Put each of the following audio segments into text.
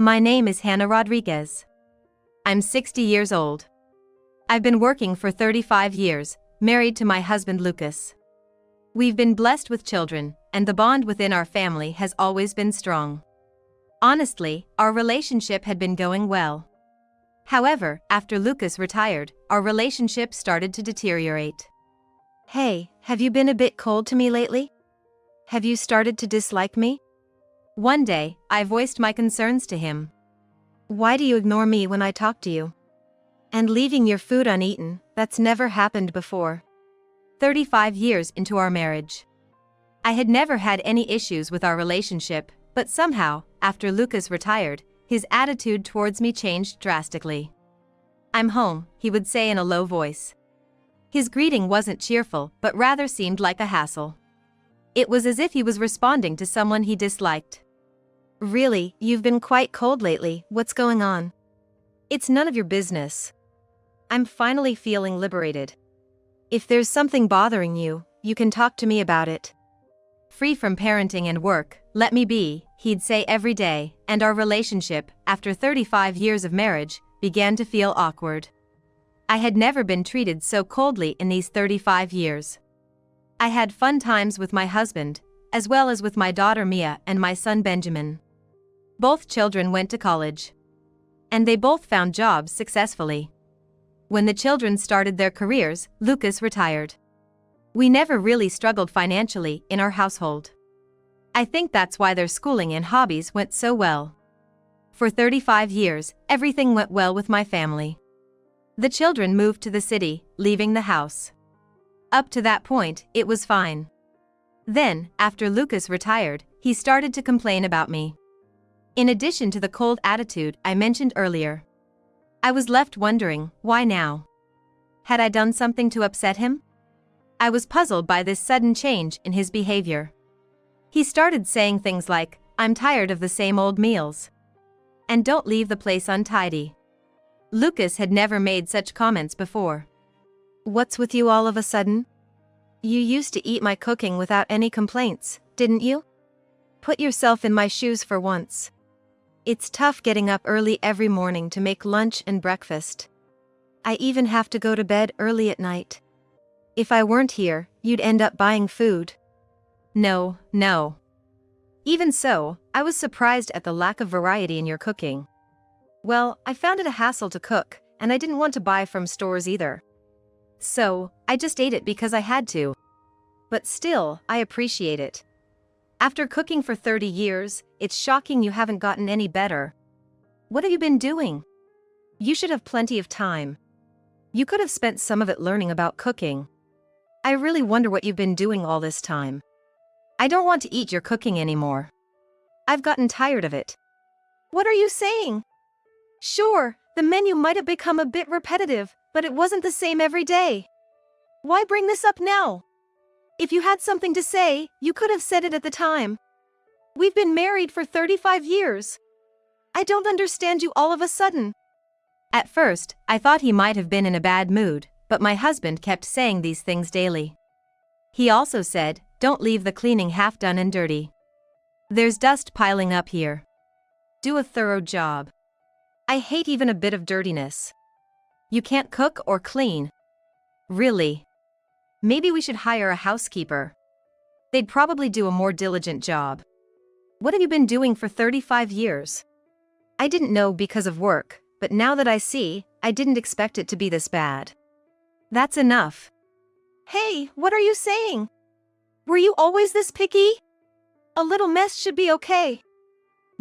My name is Hannah Rodriguez. I'm 60 years old. I've been working for 35 years, married to my husband Lucas. We've been blessed with children, and the bond within our family has always been strong. Honestly, our relationship had been going well. However, after Lucas retired, our relationship started to deteriorate. Hey, have you been a bit cold to me lately? Have you started to dislike me? One day, I voiced my concerns to him. Why do you ignore me when I talk to you? And leaving your food uneaten, that's never happened before. 35 years into our marriage. I had never had any issues with our relationship, but somehow, after Lucas retired, his attitude towards me changed drastically. I'm home, he would say in a low voice. His greeting wasn't cheerful, but rather seemed like a hassle. It was as if he was responding to someone he disliked. Really, you've been quite cold lately, what's going on? It's none of your business. I'm finally feeling liberated. If there's something bothering you, you can talk to me about it. Free from parenting and work, let me be, he'd say every day, and our relationship, after 35 years of marriage, began to feel awkward. I had never been treated so coldly in these 35 years. I had fun times with my husband, as well as with my daughter Mia and my son Benjamin. Both children went to college. And they both found jobs successfully. When the children started their careers, Lucas retired. We never really struggled financially in our household. I think that's why their schooling and hobbies went so well. For 35 years, everything went well with my family. The children moved to the city, leaving the house. Up to that point, it was fine. Then, after Lucas retired, he started to complain about me. In addition to the cold attitude I mentioned earlier, I was left wondering, why now? Had I done something to upset him? I was puzzled by this sudden change in his behavior. He started saying things like, I'm tired of the same old meals. And don't leave the place untidy. Lucas had never made such comments before. What's with you all of a sudden? You used to eat my cooking without any complaints, didn't you? Put yourself in my shoes for once. It's tough getting up early every morning to make lunch and breakfast. I even have to go to bed early at night. If I weren't here, you'd end up buying food. No. Even so, I was surprised at the lack of variety in your cooking. Well, I found it a hassle to cook, and I didn't want to buy from stores either. So, I just ate it because I had to. But still, I appreciate it. After cooking for 30 years, it's shocking you haven't gotten any better. What have you been doing? You should have plenty of time. You could have spent some of it learning about cooking. I really wonder what you've been doing all this time. I don't want to eat your cooking anymore. I've gotten tired of it. What are you saying? Sure, the menu might have become a bit repetitive, but it wasn't the same every day. Why bring this up now? If you had something to say, you could have said it at the time. We've been married for 35 years. I don't understand you all of a sudden. At first, I thought he might have been in a bad mood, but my husband kept saying these things daily. He also said, don't leave the cleaning half done and dirty. There's dust piling up here. Do a thorough job. I hate even a bit of dirtiness. You can't cook or clean. Really? Maybe we should hire a housekeeper. They'd probably do a more diligent job. What have you been doing for 35 years? I didn't know because of work, but now that I see, I didn't expect it to be this bad. That's enough. Hey, what are you saying? Were you always this picky? A little mess should be okay.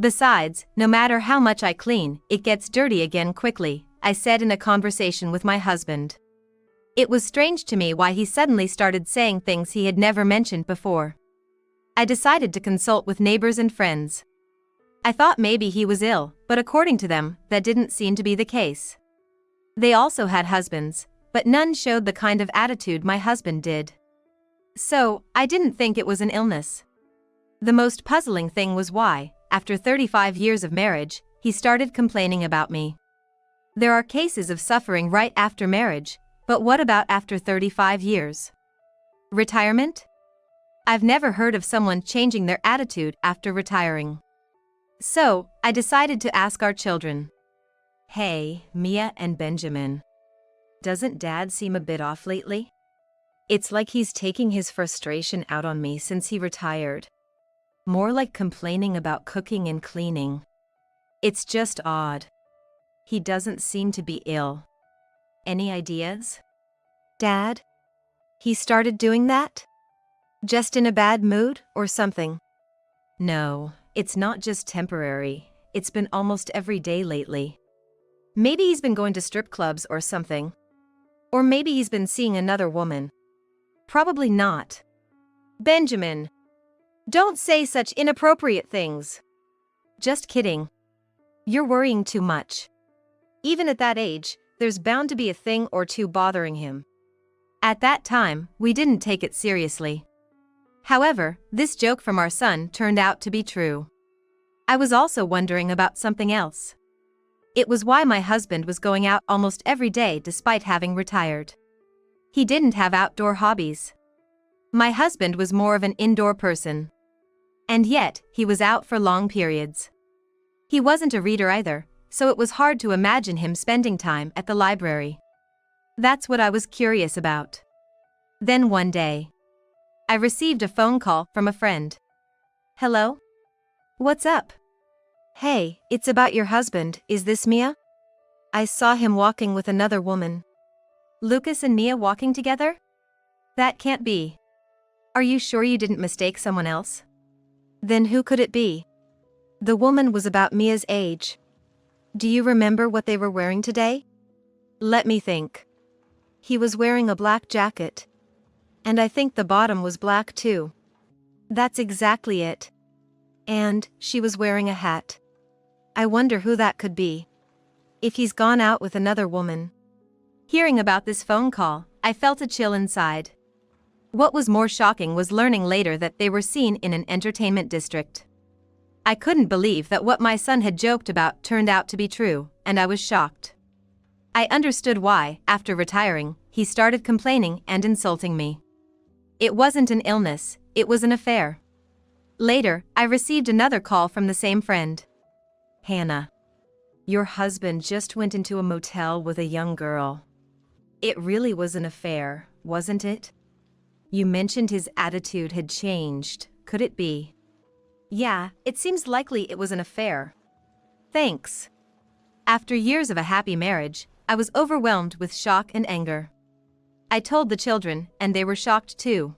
Besides, no matter how much I clean, it gets dirty again quickly, I said in a conversation with my husband. It was strange to me why he suddenly started saying things he had never mentioned before. I decided to consult with neighbors and friends. I thought maybe he was ill, but according to them, that didn't seem to be the case. They also had husbands, but none showed the kind of attitude my husband did. So, I didn't think it was an illness. The most puzzling thing was why, after 35 years of marriage, he started complaining about me. There are cases of suffering right after marriage, but what about after 35 years? Retirement? I've never heard of someone changing their attitude after retiring. So, I decided to ask our children. Hey, Mia and Benjamin. Doesn't Dad seem a bit off lately? It's like he's taking his frustration out on me since he retired. More like complaining about cooking and cleaning. It's just odd. He doesn't seem to be ill. Any ideas? Dad? He started doing that? Just in a bad mood or something? No, it's not just temporary. It's been almost every day lately. Maybe he's been going to strip clubs or something. Or maybe he's been seeing another woman. Probably not. Benjamin, don't say such inappropriate things. Just kidding. You're worrying too much. Even at that age, there's bound to be a thing or two bothering him. At that time, we didn't take it seriously. However, this joke from our son turned out to be true. I was also wondering about something else. It was why my husband was going out almost every day despite having retired. He didn't have outdoor hobbies. My husband was more of an indoor person. And yet, he was out for long periods. He wasn't a reader either, so it was hard to imagine him spending time at the library. That's what I was curious about. Then one day, I received a phone call from a friend. Hello? What's up? Hey, it's about your husband, is this Mia? I saw him walking with another woman. Lucas and Mia walking together? That can't be. Are you sure you didn't mistake someone else? Then who could it be? The woman was about Mia's age. Do you remember what they were wearing today? Let me think. He was wearing a black jacket. And I think the bottom was black too. That's exactly it. And she was wearing a hat. I wonder who that could be. If he's gone out with another woman. Hearing about this phone call, I felt a chill inside. What was more shocking was learning later that they were seen in an entertainment district. I couldn't believe that what my son had joked about turned out to be true, and I was shocked. I understood why, after retiring, he started complaining and insulting me. It wasn't an illness, it was an affair. Later, I received another call from the same friend. Hannah. Your husband just went into a motel with a young girl. It really was an affair, wasn't it? You mentioned his attitude had changed, could it be? Yeah, it seems likely it was an affair. Thanks. After years of a happy marriage, I was overwhelmed with shock and anger. I told the children, and they were shocked too.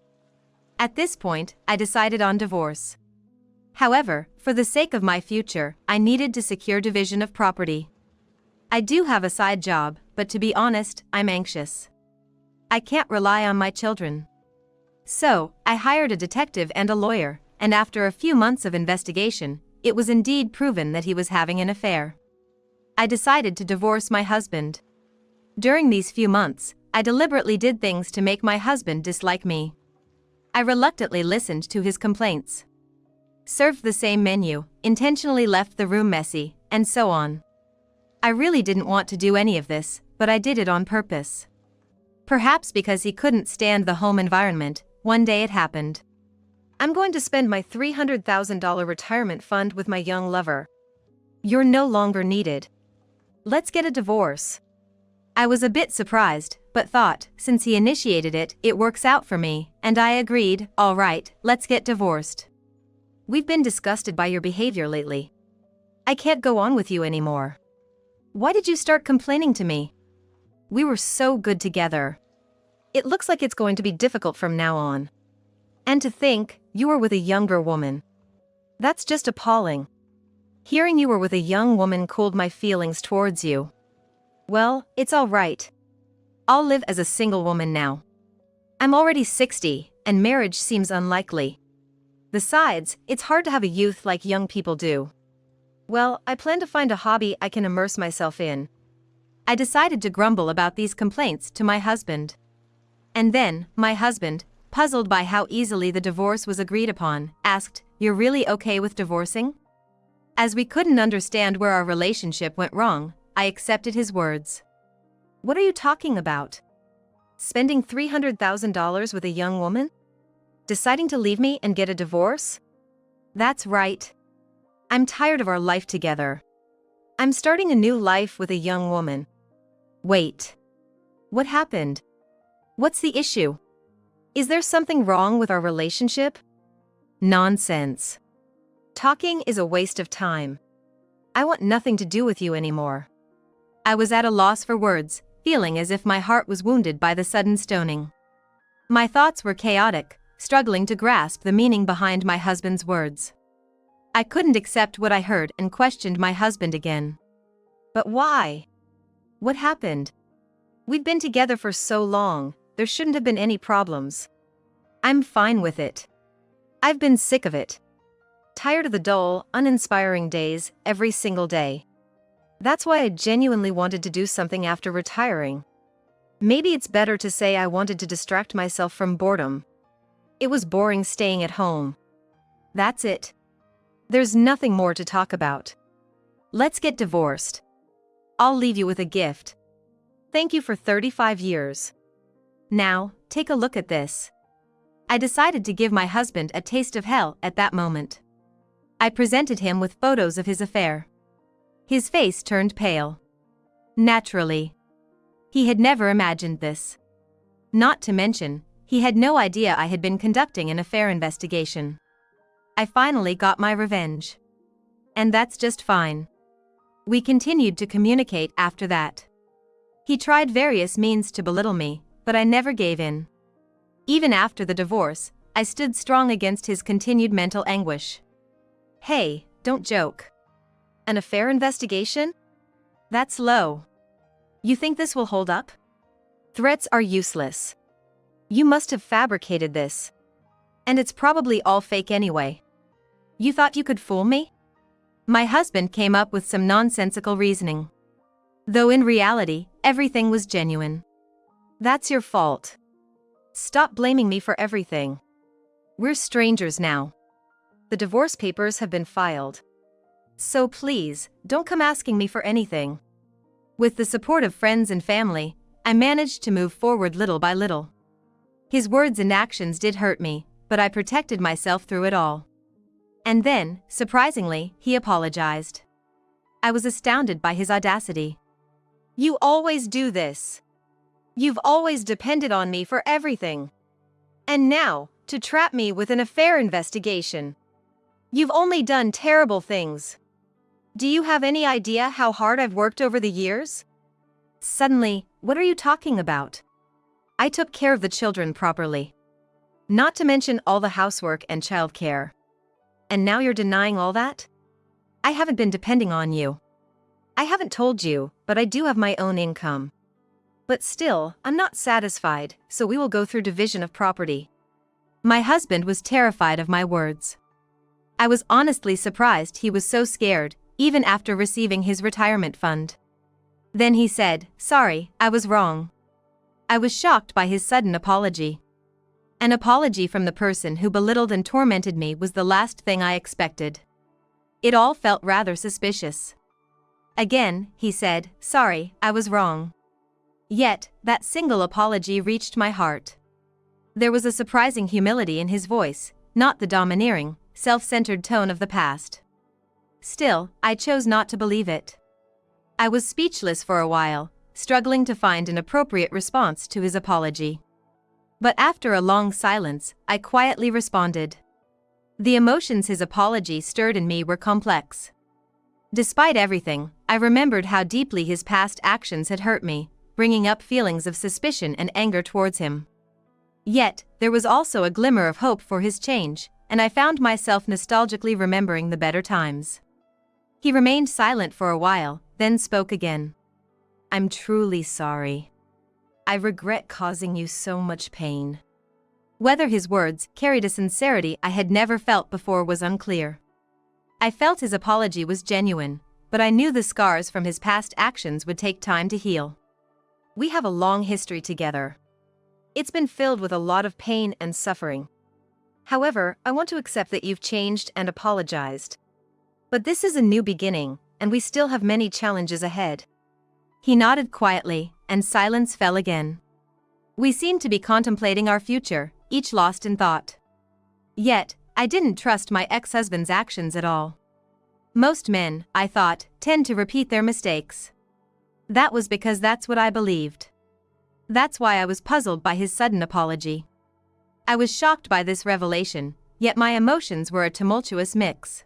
At this point, I decided on divorce. However, for the sake of my future, I needed to secure division of property. I do have a side job, but to be honest, I'm anxious. I can't rely on my children. So, I hired a detective and a lawyer, and after a few months of investigation, it was indeed proven that he was having an affair. I decided to divorce my husband. During these few months, I deliberately did things to make my husband dislike me. I reluctantly listened to his complaints. Served the same menu, intentionally left the room messy, and so on. I really didn't want to do any of this, but I did it on purpose. Perhaps because he couldn't stand the home environment, one day it happened. I'm going to spend my $300,000 retirement fund with my young lover. You're no longer needed. Let's get a divorce. I was a bit surprised, but thought, since he initiated it, it works out for me, and I agreed, all right, let's get divorced. We've been disgusted by your behavior lately. I can't go on with you anymore. Why did you start complaining to me? We were so good together. It looks like it's going to be difficult from now on. And to think, you were with a younger woman. That's just appalling. Hearing you were with a young woman cooled my feelings towards you. Well, it's all right. I'll live as a single woman now. I'm already 60, and marriage seems unlikely. Besides, it's hard to have a youth like young people do. Well, I plan to find a hobby I can immerse myself in. I decided to grumble about these complaints to my husband. And then, my husband, puzzled by how easily the divorce was agreed upon, asked, "You're really okay with divorcing?" As we couldn't understand where our relationship went wrong, I accepted his words. What are you talking about? Spending $300,000 with a young woman? Deciding to leave me and get a divorce? That's right. I'm tired of our life together. I'm starting a new life with a young woman. Wait. What happened? What's the issue? Is there something wrong with our relationship? Nonsense. Talking is a waste of time. I want nothing to do with you anymore. I was at a loss for words, feeling as if my heart was wounded by the sudden stoning. My thoughts were chaotic, struggling to grasp the meaning behind my husband's words. I couldn't accept what I heard and questioned my husband again. But why? What happened? We'd been together for so long, there shouldn't have been any problems. I'm fine with it. I've been sick of it. Tired of the dull, uninspiring days, every single day. That's why I genuinely wanted to do something after retiring. Maybe it's better to say I wanted to distract myself from boredom. It was boring staying at home. That's it. There's nothing more to talk about. Let's get divorced. I'll leave you with a gift. Thank you for 35 years. Now, take a look at this. I decided to give my husband a taste of hell at that moment. I presented him with photos of his affair. His face turned pale. Naturally. He had never imagined this. Not to mention, he had no idea I had been conducting an affair investigation. I finally got my revenge. And that's just fine. We continued to communicate after that. He tried various means to belittle me, but I never gave in. Even after the divorce, I stood strong against his continued mental anguish. Hey, don't joke. An affair investigation? That's low. You think this will hold up? Threats are useless. You must have fabricated this. And it's probably all fake anyway. You thought you could fool me? My husband came up with some nonsensical reasoning. Though in reality, everything was genuine. That's your fault. Stop blaming me for everything. We're strangers now. The divorce papers have been filed. So please, don't come asking me for anything. With the support of friends and family, I managed to move forward little by little. His words and actions did hurt me, but I protected myself through it all. And then, surprisingly, he apologized. I was astounded by his audacity. You always do this. You've always depended on me for everything. And now, to trap me with an affair investigation. You've only done terrible things. Do you have any idea how hard I've worked over the years? Suddenly, what are you talking about? I took care of the children properly. Not to mention all the housework and childcare. And now you're denying all that? I haven't been depending on you. I haven't told you, but I do have my own income. But still, I'm not satisfied, so we will go through division of property. My husband was terrified of my words. I was honestly surprised he was so scared, even after receiving his retirement fund. Then he said, "Sorry, I was wrong." I was shocked by his sudden apology. An apology from the person who belittled and tormented me was the last thing I expected. It all felt rather suspicious. Again, he said, "Sorry, I was wrong." Yet, that single apology reached my heart. There was a surprising humility in his voice, not the domineering, self-centered tone of the past. Still, I chose not to believe it. I was speechless for a while, struggling to find an appropriate response to his apology. But after a long silence, I quietly responded. The emotions his apology stirred in me were complex. Despite everything, I remembered how deeply his past actions had hurt me, bringing up feelings of suspicion and anger towards him. Yet, there was also a glimmer of hope for his change, and I found myself nostalgically remembering the better times. He remained silent for a while, then spoke again. "I'm truly sorry. I regret causing you so much pain." Whether his words carried a sincerity I had never felt before was unclear. I felt his apology was genuine, but I knew the scars from his past actions would take time to heal. We have a long history together. It's been filled with a lot of pain and suffering. However, I want to accept that you've changed and apologized. But this is a new beginning, and we still have many challenges ahead. He nodded quietly, and silence fell again. We seemed to be contemplating our future, each lost in thought. Yet, I didn't trust my ex-husband's actions at all. Most men, I thought, tend to repeat their mistakes. That was because that's what I believed. That's why I was puzzled by his sudden apology. I was shocked by this revelation, yet my emotions were a tumultuous mix.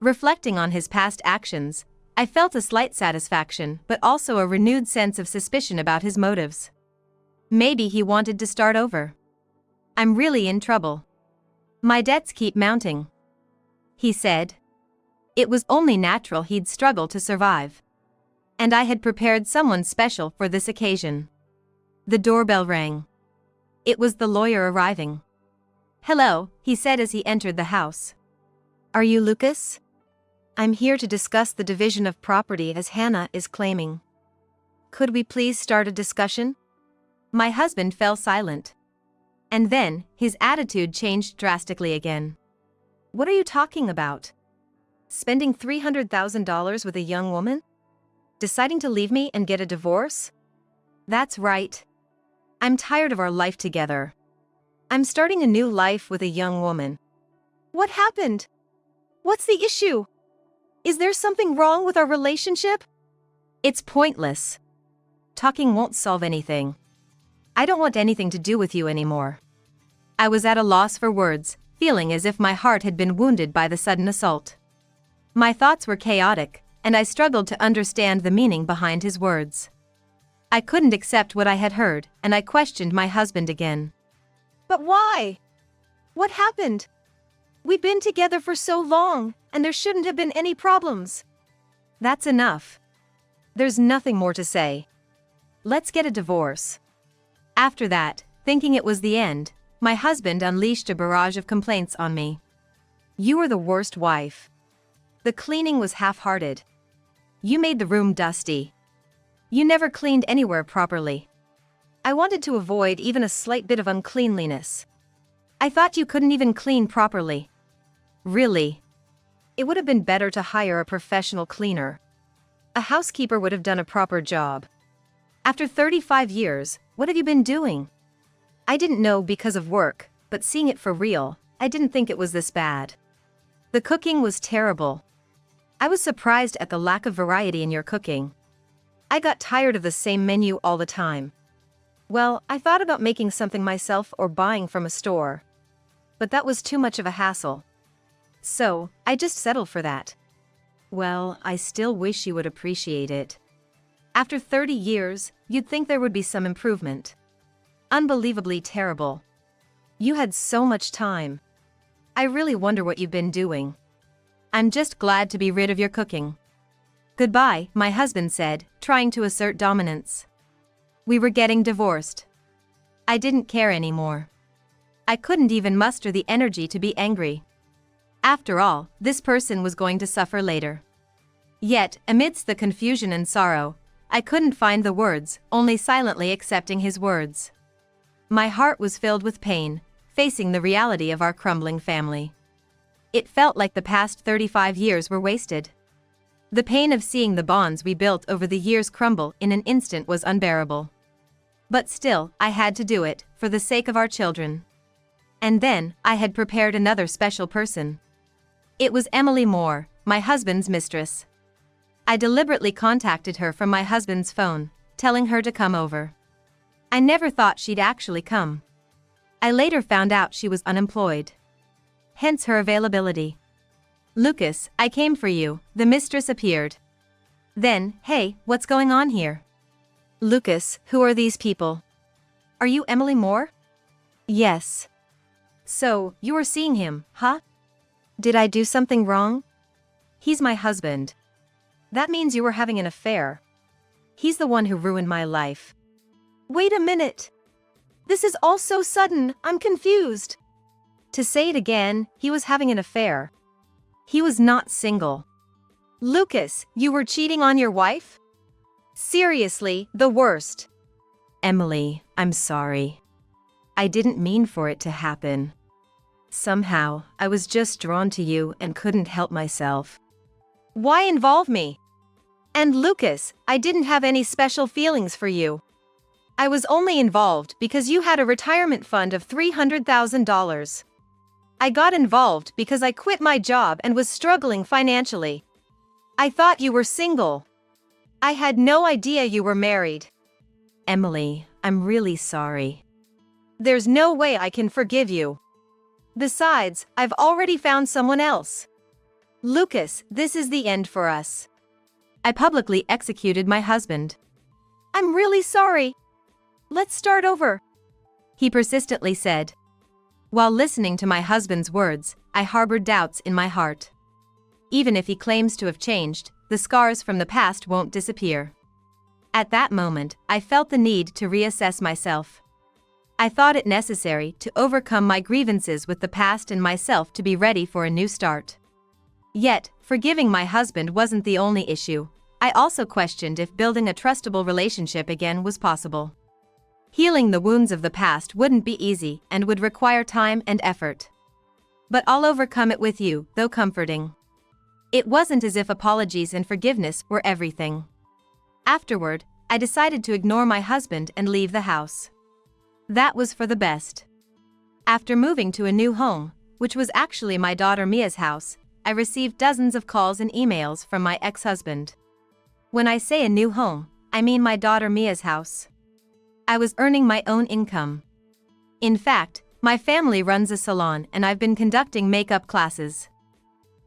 Reflecting on his past actions, I felt a slight satisfaction but also a renewed sense of suspicion about his motives. Maybe he wanted to start over. I'm really in trouble. My debts keep mounting, he said. It was only natural he'd struggle to survive. And I had prepared someone special for this occasion. The doorbell rang. It was the lawyer arriving. "Hello," he said as he entered the house. "Are you Lucas? I'm here to discuss the division of property as Hannah is claiming. Could we please start a discussion?" My husband fell silent. And then, his attitude changed drastically again. "What are you talking about? Spending $300,000 with a young woman? Deciding to leave me and get a divorce?" "That's right. I'm tired of our life together. I'm starting a new life with a young woman." "What happened? What's the issue? Is there something wrong with our relationship?" "It's pointless. Talking won't solve anything. I don't want anything to do with you anymore." I was at a loss for words, feeling as if my heart had been wounded by the sudden assault. My thoughts were chaotic, and I struggled to understand the meaning behind his words. I couldn't accept what I had heard, and I questioned my husband again. "But why? What happened? We've been together for so long, and there shouldn't have been any problems." "That's enough. There's nothing more to say. Let's get a divorce." After that, thinking it was the end, my husband unleashed a barrage of complaints on me. "You were the worst wife. The cleaning was half-hearted. You made the room dusty. You never cleaned anywhere properly. I wanted to avoid even a slight bit of uncleanliness. I thought you couldn't even clean properly. Really? It would have been better to hire a professional cleaner. A housekeeper would have done a proper job. After 35 years, what have you been doing?" I didn't know because of work, but seeing it for real, I didn't think it was this bad. The cooking was terrible. I was surprised at the lack of variety in your cooking. I got tired of the same menu all the time. Well, I thought about making something myself or buying from a store. But that was too much of a hassle. So, I just settled for that. Well, I still wish you would appreciate it. After 30 years, you'd think there would be some improvement. Unbelievably terrible. You had so much time. I really wonder what you've been doing. I'm just glad to be rid of your cooking." "Goodbye," my husband said, trying to assert dominance. We were getting divorced. I didn't care anymore. I couldn't even muster the energy to be angry. After all, this person was going to suffer later. Yet, amidst the confusion and sorrow, I couldn't find the words, only silently accepting his words. My heart was filled with pain, facing the reality of our crumbling family. It felt like the past 35 years were wasted. The pain of seeing the bonds we built over the years crumble in an instant was unbearable. But still, I had to do it, for the sake of our children. And then, I had prepared another special person. It was Emily Moore, my husband's mistress. I deliberately contacted her from my husband's phone, telling her to come over. I never thought she'd actually come. I later found out she was unemployed. Hence her availability. "Lucas, I came for you," the mistress appeared. Then, "Hey, what's going on here?" "Lucas, who are these people?" "Are you Emily Moore?" "Yes." "So, you were seeing him, huh? Did I do something wrong?" "He's my husband." "That means you were having an affair." "He's the one who ruined my life." "Wait a minute. This is all so sudden, I'm confused." To say it again, he was having an affair. He was not single. "Lucas, you were cheating on your wife? Seriously, the worst." "Emily, I'm sorry. I didn't mean for it to happen. Somehow, I was just drawn to you and couldn't help myself." "Why involve me? And Lucas, I didn't have any special feelings for you. I was only involved because you had a retirement fund of $300,000. I got involved because I quit my job and was struggling financially. I thought you were single. I had no idea you were married. Emily, I'm really sorry. There's no way I can forgive you. Besides, I've already found someone else. Lucas, this is the end for us. I publicly executed my husband. I'm really sorry. Let's start over, he persistently said. While listening to my husband's words, I harbored doubts in my heart. Even if he claims to have changed, the scars from the past won't disappear. At that moment, I felt the need to reassess myself. I thought it necessary to overcome my grievances with the past and myself to be ready for a new start. Yet, forgiving my husband wasn't the only issue. I also questioned if building a trustable relationship again was possible. Healing the wounds of the past wouldn't be easy and would require time and effort. But I'll overcome it with you, though comforting. It wasn't as if apologies and forgiveness were everything. Afterward, I decided to ignore my husband and leave the house. That was for the best. After moving to a new home, which was actually my daughter Mia's house, I received dozens of calls and emails from my ex-husband. When I say a new home, I mean my daughter Mia's house. I was earning my own income. In fact, my family runs a salon and I've been conducting makeup classes.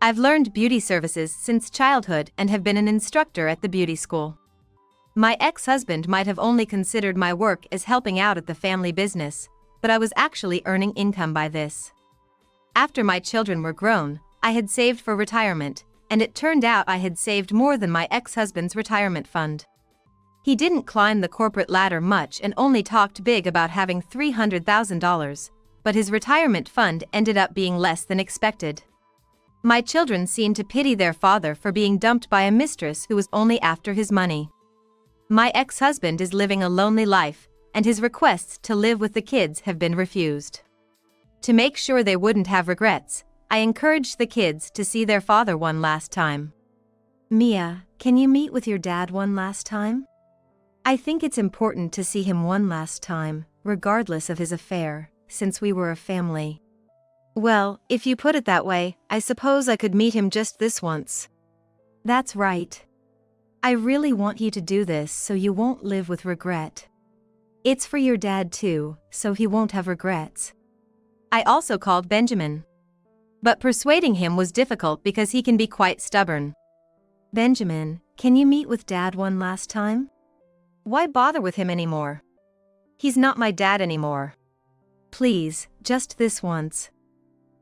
I've learned beauty services since childhood and have been an instructor at the beauty school. My ex-husband might have only considered my work as helping out at the family business, but I was actually earning income by this. After my children were grown, I had saved for retirement, and it turned out I had saved more than my ex-husband's retirement fund. He didn't climb the corporate ladder much and only talked big about having $300,000, but his retirement fund ended up being less than expected. My children seemed to pity their father for being dumped by a mistress who was only after his money. My ex-husband is living a lonely life, and his requests to live with the kids have been refused. To make sure they wouldn't have regrets, I encouraged the kids to see their father one last time. Mia, can you meet with your dad one last time? I think it's important to see him one last time, regardless of his affair, since we were a family. Well, if you put it that way, I suppose I could meet him just this once. That's right. I really want you to do this so you won't live with regret. It's for your dad too, so he won't have regrets. I also called Benjamin. But persuading him was difficult because he can be quite stubborn. Benjamin, can you meet with Dad one last time? Why bother with him anymore? He's not my dad anymore. Please, just this once.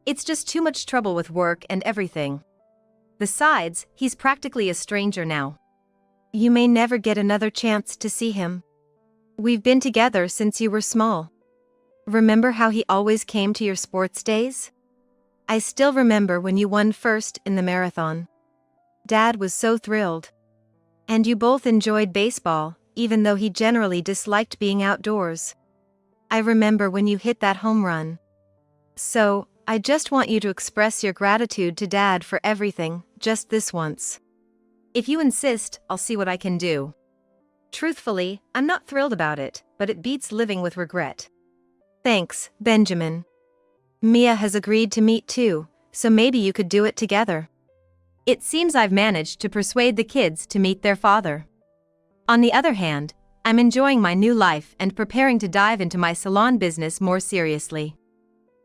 It's just too much trouble with work and everything. Besides, he's practically a stranger now. You may never get another chance to see him. We've been together since you were small. Remember how he always came to your sports days? I still remember when you won first in the marathon. Dad was so thrilled. And you both enjoyed baseball, even though he generally disliked being outdoors. I remember when you hit that home run. So, I just want you to express your gratitude to Dad for everything, just this once. If you insist, I'll see what I can do. Truthfully, I'm not thrilled about it, but it beats living with regret. Thanks, Benjamin. Mia has agreed to meet too, so maybe you could do it together. It seems I've managed to persuade the kids to meet their father. On the other hand, I'm enjoying my new life and preparing to dive into my salon business more seriously.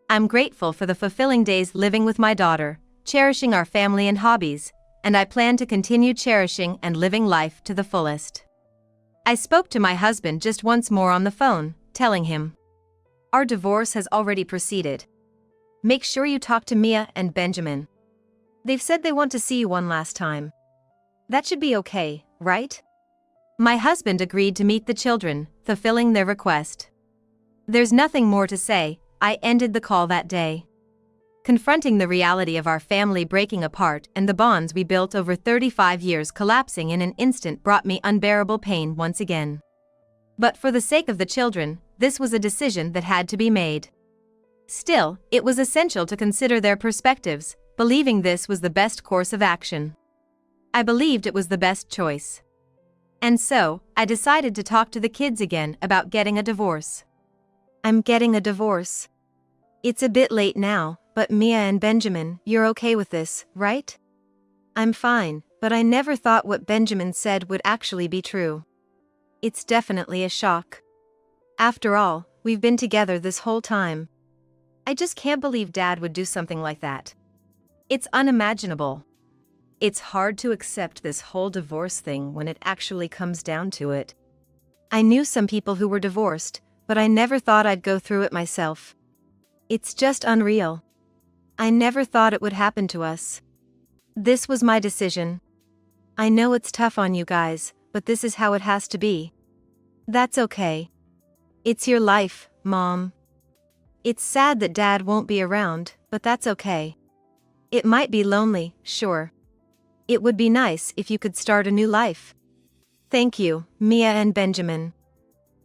I'm grateful for the fulfilling days living with my daughter, cherishing our family and hobbies, and I plan to continue cherishing and living life to the fullest. I spoke to my husband just once more on the phone, telling him, our divorce has already proceeded. Make sure you talk to Mia and Benjamin. They've said they want to see you one last time. That should be okay, right? My husband agreed to meet the children, fulfilling their request. There's nothing more to say. I ended the call that day. Confronting the reality of our family breaking apart and the bonds we built over 35 years collapsing in an instant brought me unbearable pain once again. But for the sake of the children, this was a decision that had to be made. Still, it was essential to consider their perspectives, believing this was the best course of action. I believed it was the best choice. And so, I decided to talk to the kids again about getting a divorce. I'm getting a divorce. It's a bit late now, But Mia and Benjamin, you're okay with this, right? I'm fine, but I never thought what Benjamin said would actually be true. It's definitely a shock. After all, we've been together this whole time. I just can't believe Dad would do something like that. It's unimaginable. It's hard to accept this whole divorce thing when it actually comes down to it. I knew some people who were divorced, but I never thought I'd go through it myself. It's just unreal. I never thought it would happen to us. This was my decision. I know it's tough on you guys, but this is how it has to be. That's okay. It's your life, Mom. It's sad that Dad won't be around, but that's okay. It might be lonely, sure. It would be nice if you could start a new life. Thank you, Mia and Benjamin.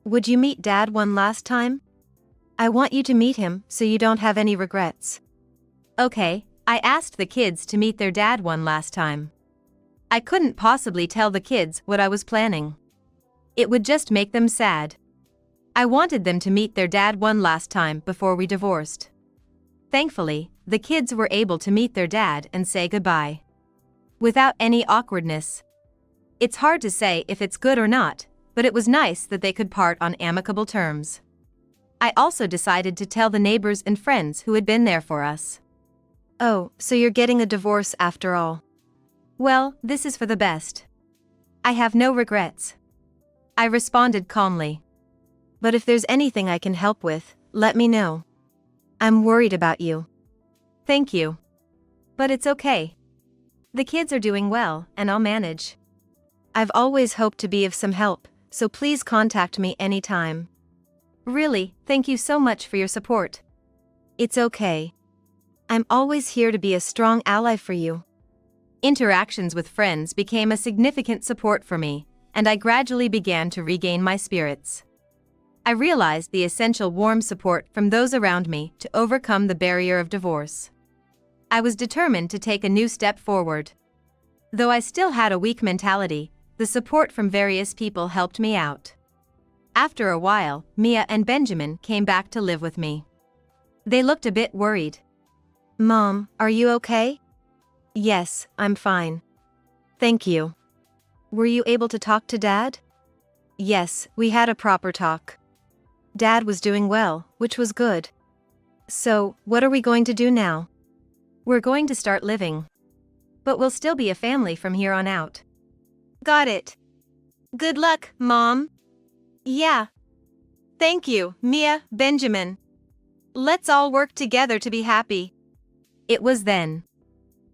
Would you meet Dad one last time? I want you to meet him so you don't have any regrets. Okay, I asked the kids to meet their dad one last time. I couldn't possibly tell the kids what I was planning. It would just make them sad. I wanted them to meet their dad one last time before we divorced. Thankfully, the kids were able to meet their dad and say goodbye. Without any awkwardness. It's hard to say if it's good or not, but it was nice that they could part on amicable terms. I also decided to tell the neighbors and friends who had been there for us. Oh, so you're getting a divorce after all. Well, this is for the best. I have no regrets. I responded calmly. But if there's anything I can help with, let me know. I'm worried about you. Thank you. But it's okay. The kids are doing well, and I'll manage. I've always hoped to be of some help, so please contact me anytime. Really, thank you so much for your support. It's okay. I'm always here to be a strong ally for you. Interactions with friends became a significant support for me, and I gradually began to regain my spirits. I realized the essential warm support from those around me to overcome the barrier of divorce. I was determined to take a new step forward. Though I still had a weak mentality, the support from various people helped me out. After a while, Mia and Benjamin came back to live with me. They looked a bit worried. Mom, are you okay? Yes, I'm fine. Thank you. Were you able to talk to Dad? Yes, we had a proper talk. Dad was doing well, which was good. So, what are we going to do now? We're going to start living. But we'll still be a family from here on out. Got it. Good luck, Mom. Yeah. Thank you, Mia, Benjamin. Let's all work together to be happy. It was then.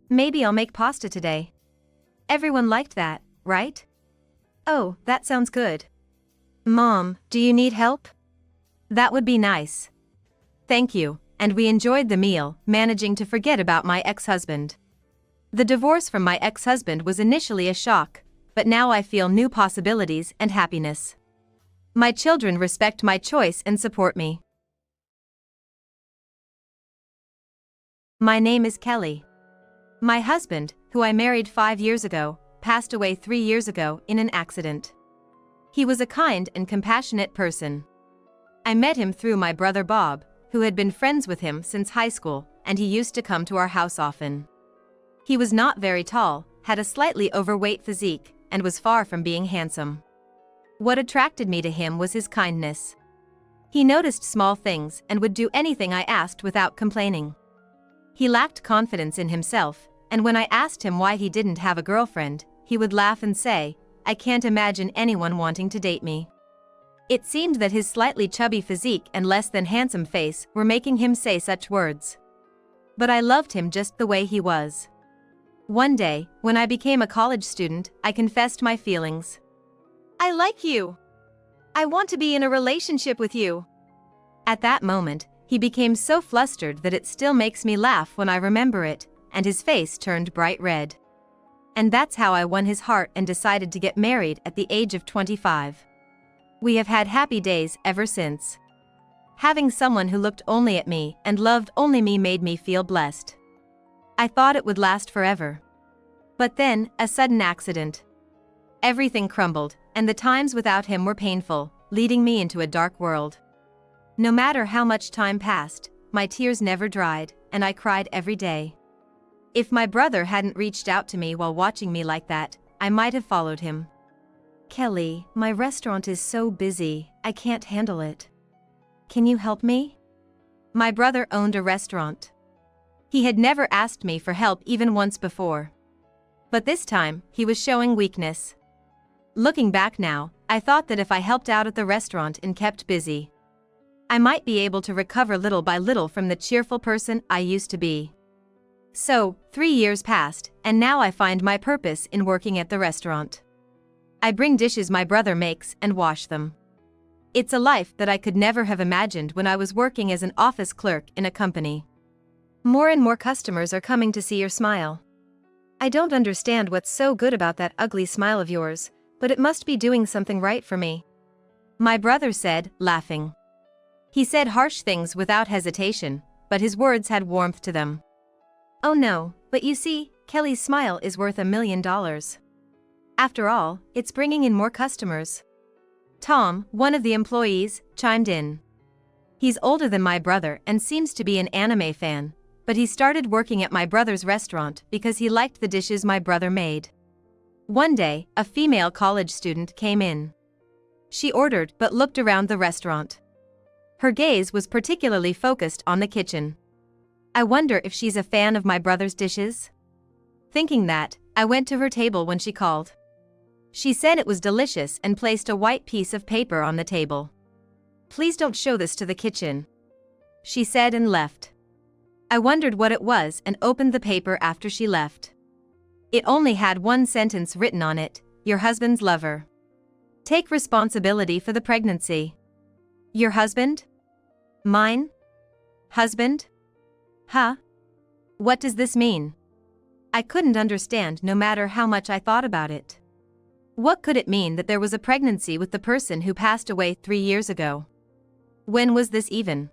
Maybe I'll make pasta today. Everyone liked that, right? Oh, that sounds good. Mom, do you need help? That would be nice. Thank you, and we enjoyed the meal, managing to forget about my ex-husband. The divorce from my ex-husband was initially a shock, but now I feel new possibilities and happiness. My children respect my choice and support me. My name is Kelly. My husband, who I married 5 years ago, passed away 3 years ago in an accident. He was a kind and compassionate person. I met him through my brother Bob, who had been friends with him since high school, and he used to come to our house often. He was not very tall, had a slightly overweight physique, and was far from being handsome. What attracted me to him was his kindness. He noticed small things and would do anything I asked without complaining. He lacked confidence in himself, and when I asked him why he didn't have a girlfriend, he would laugh and say, "I can't imagine anyone wanting to date me." It seemed that his slightly chubby physique and less than handsome face were making him say such words. But I loved him just the way he was. One day, when I became a college student, I confessed my feelings. I like you. I want to be in a relationship with you. At that moment, he became so flustered that it still makes me laugh when I remember it, and his face turned bright red. And that's how I won his heart and decided to get married at the age of 25. We have had happy days ever since. Having someone who looked only at me and loved only me made me feel blessed. I thought it would last forever. But then, a sudden accident. Everything crumbled, and the times without him were painful, leading me into a dark world. No matter how much time passed, my tears never dried, and I cried every day. If my brother hadn't reached out to me while watching me like that, I might have followed him. Kelly, my restaurant is so busy, I can't handle it. Can you help me? My brother owned a restaurant. He had never asked me for help even once before. But this time, he was showing weakness. Looking back now, I thought that if I helped out at the restaurant and kept busy, I might be able to recover little by little from the cheerful person I used to be. So, 3 years passed, and now I find my purpose in working at the restaurant. I bring dishes my brother makes and wash them. It's a life that I could never have imagined when I was working as an office clerk in a company. More and more customers are coming to see your smile. I don't understand what's so good about that ugly smile of yours, but it must be doing something right for me. My brother said, laughing. He said harsh things without hesitation, but his words had warmth to them. Oh no, but you see, Kelly's smile is worth $1 million. After all, it's bringing in more customers. Tom, one of the employees, chimed in. He's older than my brother and seems to be an anime fan, but he started working at my brother's restaurant because he liked the dishes my brother made. One day, a female college student came in. She ordered but looked around the restaurant. Her gaze was particularly focused on the kitchen. I wonder if she's a fan of my brother's dishes? Thinking that, I went to her table when she called. She said it was delicious and placed a white piece of paper on the table. Please don't show this to the kitchen, she said and left. I wondered what it was and opened the paper after she left. It only had one sentence written on it, your husband's lover. Take responsibility for the pregnancy. Your husband? Mine? Husband? Huh? What does this mean? I couldn't understand no matter how much I thought about it. What could it mean that there was a pregnancy with the person who passed away 3 years ago? When was this even?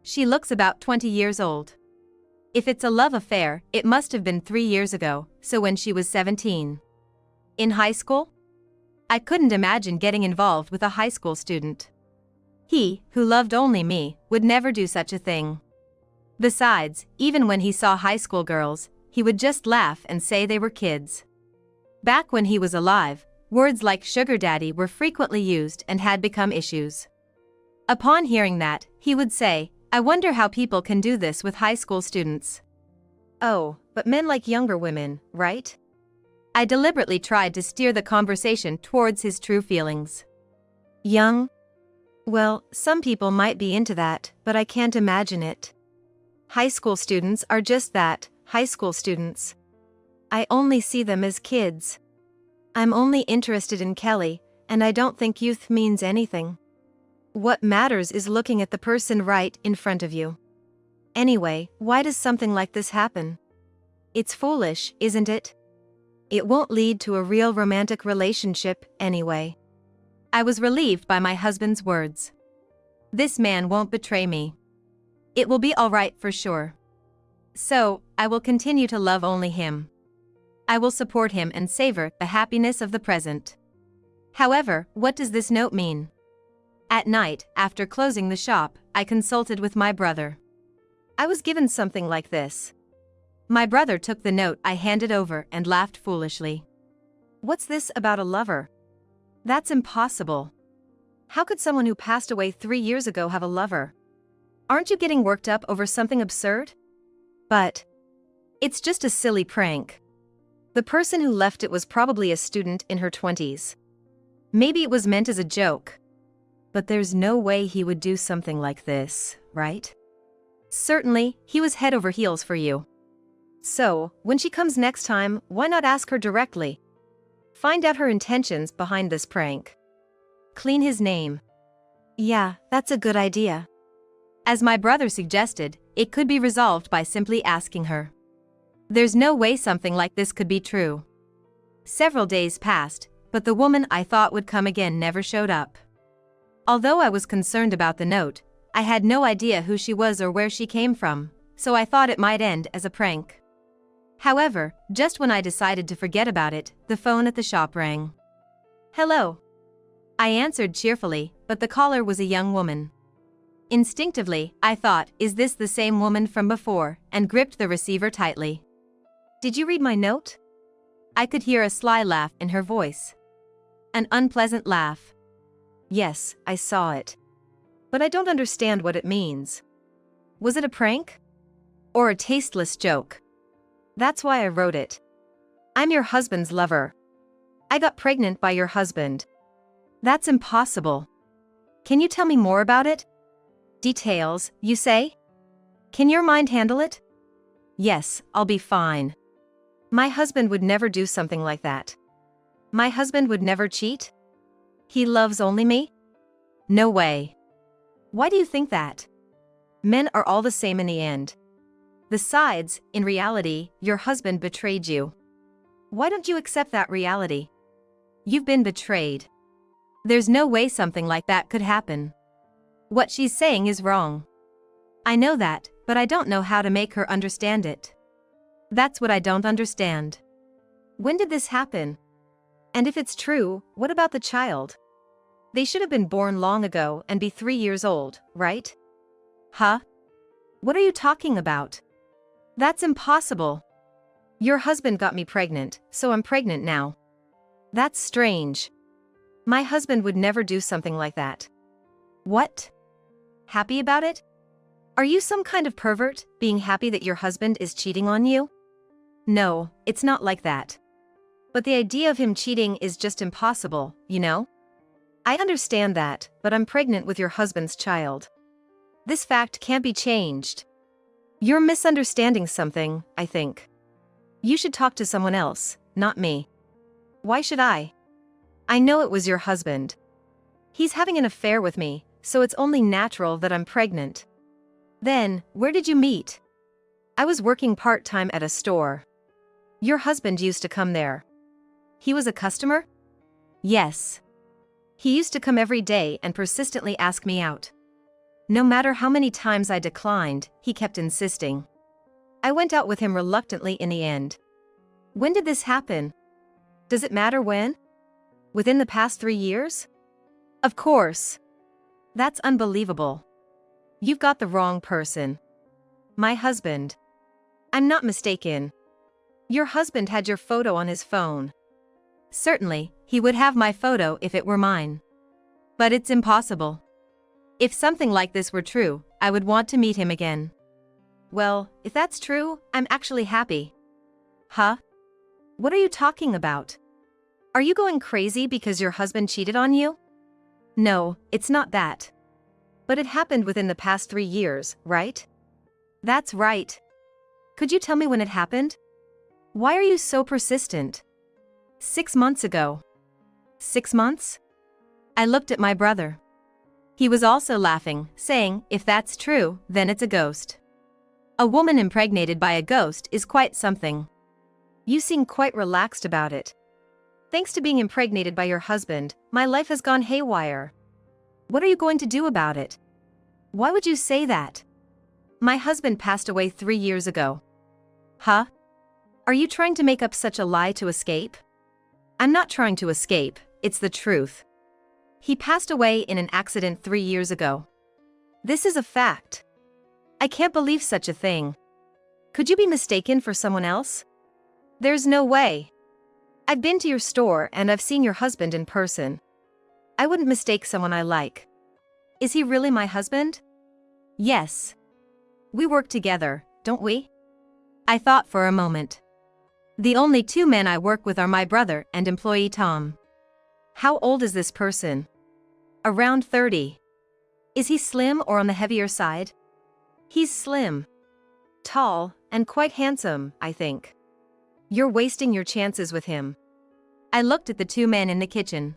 She looks about 20 years old. If it's a love affair, it must have been 3 years ago, so when she was 17. In high school? I couldn't imagine getting involved with a high school student. He, who loved only me, would never do such a thing. Besides, even when he saw high school girls, he would just laugh and say they were kids. Back when he was alive, words like sugar daddy were frequently used and had become issues. Upon hearing that, he would say, I wonder how people can do this with high school students. Oh, but men like younger women, right? I deliberately tried to steer the conversation towards his true feelings. Young? Well, some people might be into that, but I can't imagine it. High school students are just that, high school students. I only see them as kids. I'm only interested in Kelly, and I don't think youth means anything. What matters is looking at the person right in front of you. Anyway, why does something like this happen? It's foolish, isn't it? It won't lead to a real romantic relationship, anyway. I was relieved by my husband's words. This man won't betray me. It will be all right for sure. So, I will continue to love only him. I will support him and savor the happiness of the present. However, what does this note mean? At night, after closing the shop, I consulted with my brother. I was given something like this. My brother took the note I handed over and laughed foolishly. What's this about a lover? That's impossible. How could someone who passed away 3 years ago have a lover? Aren't you getting worked up over something absurd? But it's just a silly prank. The person who left it was probably a student in her 20s. Maybe it was meant as a joke. But there's no way he would do something like this, right? Certainly, he was head over heels for you. So, when she comes next time, why not ask her directly? Find out her intentions behind this prank. Clean his name. Yeah, that's a good idea. As my brother suggested, it could be resolved by simply asking her. There's no way something like this could be true. Several days passed, but the woman I thought would come again never showed up. Although I was concerned about the note, I had no idea who she was or where she came from, so I thought it might end as a prank. However, just when I decided to forget about it, the phone at the shop rang. Hello. I answered cheerfully, but the caller was a young woman. Instinctively, I thought, is this the same woman from before, and gripped the receiver tightly. Did you read my note? I could hear a sly laugh in her voice. An unpleasant laugh. Yes, I saw it. But I don't understand what it means. Was it a prank? Or a tasteless joke? That's why I wrote it. I'm your husband's lover. I got pregnant by your husband. That's impossible. Can you tell me more about it? Details, you say? Can your mind handle it? Yes, I'll be fine. My husband would never do something like that. My husband would never cheat? He loves only me? No way. Why do you think that? Men are all the same in the end. Besides, in reality, your husband betrayed you. Why don't you accept that reality? You've been betrayed. There's no way something like that could happen. What she's saying is wrong. I know that, but I don't know how to make her understand it. That's what I don't understand. When did this happen? And if it's true, what about the child? They should have been born long ago and be 3 years old, right? Huh? What are you talking about? That's impossible. Your husband got me pregnant, so I'm pregnant now. That's strange. My husband would never do something like that. What? Happy about it? Are you some kind of pervert, being happy that your husband is cheating on you? No, it's not like that. But the idea of him cheating is just impossible, you know? I understand that, but I'm pregnant with your husband's child. This fact can't be changed. You're misunderstanding something, I think. You should talk to someone else, not me. Why should I? I know it was your husband. He's having an affair with me, so it's only natural that I'm pregnant. Then, where did you meet? I was working part-time at a store. Your husband used to come there. He was a customer? Yes. He used to come every day and persistently ask me out. No matter how many times I declined, he kept insisting. I went out with him reluctantly in the end. When did this happen? Does it matter when? Within the past 3 years? Of course. That's unbelievable. You've got the wrong person. My husband. I'm not mistaken. Your husband had your photo on his phone. Certainly, he would have my photo if it were mine. But it's impossible. If something like this were true, I would want to meet him again. Well, if that's true, I'm actually happy. Huh? What are you talking about? Are you going crazy because your husband cheated on you? No, it's not that. But it happened within the past 3 years, right? That's right. Could you tell me when it happened? Why are you so persistent? 6 months ago. 6 months? I looked at my brother. He was also laughing, saying, if that's true, then it's a ghost. A woman impregnated by a ghost is quite something. You seem quite relaxed about it. Thanks to being impregnated by your husband, my life has gone haywire. What are you going to do about it? Why would you say that? My husband passed away 3 years ago. Huh? Are you trying to make up such a lie to escape? I'm not trying to escape, it's the truth. He passed away in an accident 3 years ago. This is a fact. I can't believe such a thing. Could you be mistaken for someone else? There's no way. I've been to your store and I've seen your husband in person. I wouldn't mistake someone I like. Is he really my husband? Yes. We work together, don't we? I thought for a moment. The only 2 men I work with are my brother and employee Tom. How old is this person? Around 30. Is he slim or on the heavier side? He's slim. Tall, and quite handsome, I think. You're wasting your chances with him. I looked at the 2 men in the kitchen.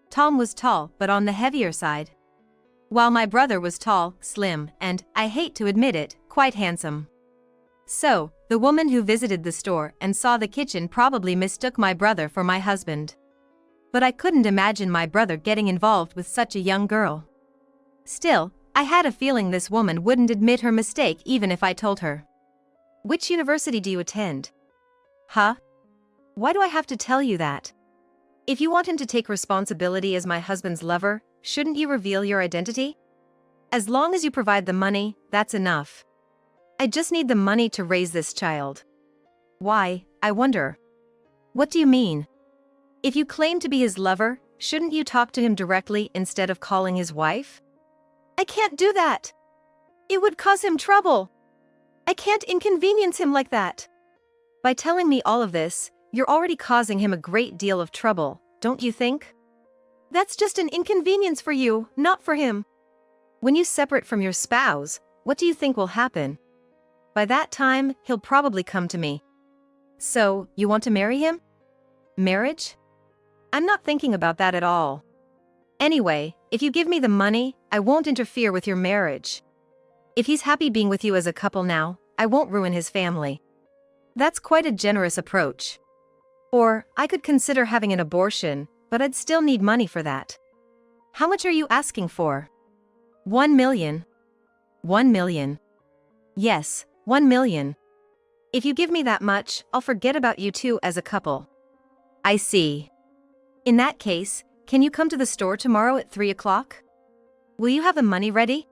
Tom was tall, but on the heavier side. While my brother was tall, slim, and, I hate to admit it, quite handsome. So, the woman who visited the store and saw the kitchen probably mistook my brother for my husband. But I couldn't imagine my brother getting involved with such a young girl. Still, I had a feeling this woman wouldn't admit her mistake even if I told her. Which university do you attend? Huh? Why do I have to tell you that? If you want him to take responsibility as my husband's lover, shouldn't you reveal your identity? As long as you provide the money, that's enough. I just need the money to raise this child. Why, I wonder? What do you mean? If you claim to be his lover, shouldn't you talk to him directly instead of calling his wife? I can't do that. It would cause him trouble. I can't inconvenience him like that. By telling me all of this, you're already causing him a great deal of trouble, don't you think? That's just an inconvenience for you, not for him. When you separate from your spouse, what do you think will happen? By that time, he'll probably come to me. So, you want to marry him? Marriage? I'm not thinking about that at all. Anyway, if you give me the money, I won't interfere with your marriage. If he's happy being with you as a couple now, I won't ruin his family. That's quite a generous approach. Or, I could consider having an abortion, but I'd still need money for that. How much are you asking for? 1 million. 1 million. Yes, 1 million. If you give me that much, I'll forget about you two as a couple. I see. In that case, can you come to the store tomorrow at 3 o'clock? Will you have the money ready?